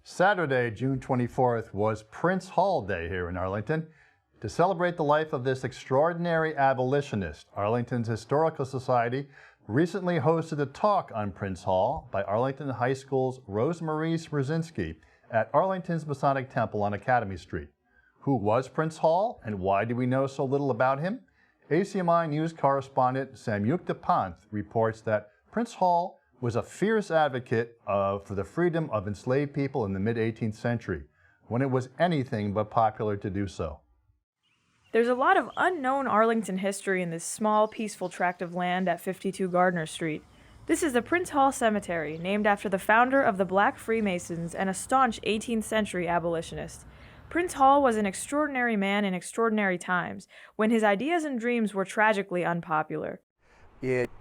Saturday, June 24th, was Prince Hall Day here in Arlington. To celebrate the life of this extraordinary abolitionist, Arlington's Historical Society recently hosted a talk on Prince Hall by Arlington High School's Rosemarie Smurzynski at Arlington's Masonic Temple on Academy Street. Who was Prince Hall, and why do we know so little about him? ACMi news correspondent Samyukta Panth reports that Prince Hall was a fierce advocate for the freedom of enslaved people in the mid-18th century, when it was anything but popular to do so. There's a lot of unknown Arlington history in this small, peaceful tract of land at 52 Gardner Street. This is the Prince Hall Cemetery, named after the founder of the Black Freemasons and a staunch 18th century abolitionist. Prince Hall was an extraordinary man in extraordinary times, when his ideas and dreams were tragically unpopular. It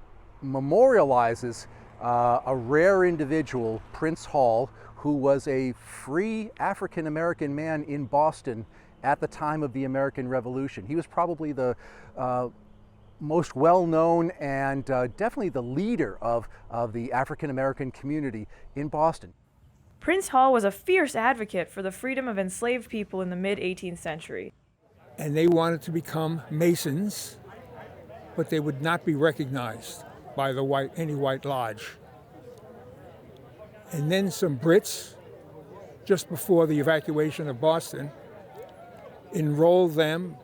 memorializes a rare individual, Prince Hall, who was a free African-American man in Boston at the time of the American Revolution. He was probably the most well-known and definitely the leader of the African-American community in Boston. Prince Hall was a fierce advocate for the freedom of enslaved people in the mid-18th century. And they wanted to become Masons, but they would not be recognized by any white lodge. And then some Brits, just before the evacuation of Boston, enrolled them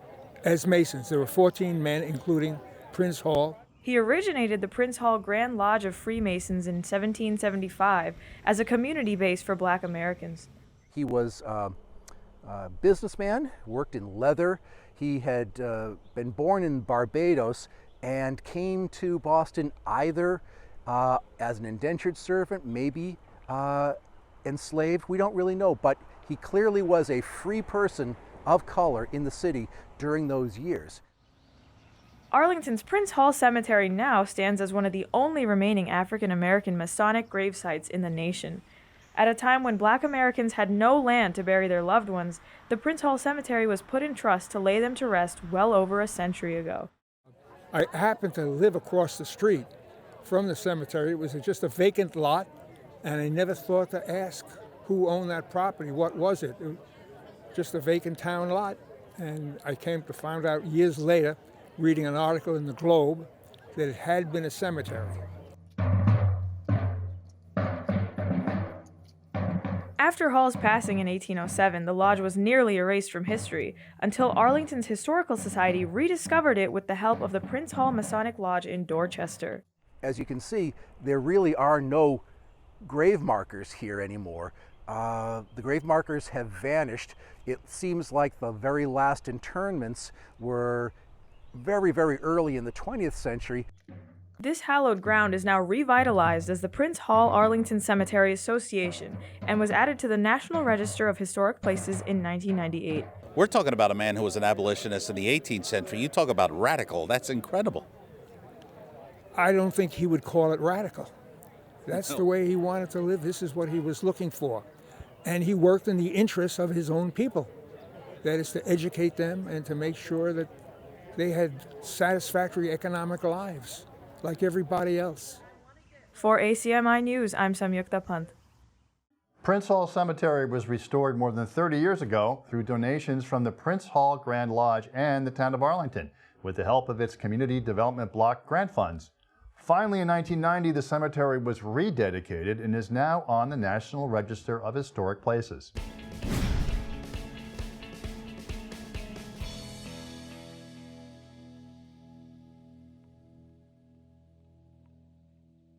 as Masons. There were 14 men, including Prince Hall. He originated the Prince Hall Grand Lodge of Freemasons in 1775 as a community base for Black Americans. He was a businessman, worked in leather. He had been born in Barbados and came to Boston either as an indentured servant, maybe enslaved. We don't really know, but he clearly was a free person of color in the city during those years. Arlington's Prince Hall Cemetery now stands as one of the only remaining African-American Masonic grave sites in the nation. At a time when Black Americans had no land to bury their loved ones, the Prince Hall Cemetery was put in trust to lay them to rest well over a century ago. I happened to live across the street from the cemetery. It was just a vacant lot, and I never thought to ask who owned that property. What was it? It was just a vacant town lot. And I came to find out years later, reading an article in the Globe, that it had been a cemetery. After Hall's passing in 1807, the lodge was nearly erased from history, until Arlington's Historical Society rediscovered it with the help of the Prince Hall Masonic Lodge in Dorchester. As you can see, there really are no grave markers here anymore. The grave markers have vanished. It seems like the very last interments were very, very early in the 20th century. This hallowed ground is now revitalized as the Prince Hall Arlington Cemetery Association and was added to the National Register of Historic Places in 1998. We're talking about a man who was an abolitionist in the 18th century. You talk about radical. That's incredible. I don't think he would call it radical. That's the way he wanted to live. This is what he was looking for. And he worked in the interests of his own people. That is to educate them and to make sure that they had satisfactory economic lives, like everybody else. For ACMi News, I'm Samyukta Panth. Prince Hall Cemetery was restored more than 30 years ago through donations from the Prince Hall Grand Lodge and the town of Arlington, with the help of its Community Development Block grant funds. Finally, in 1990, the cemetery was rededicated and is now on the National Register of Historic Places.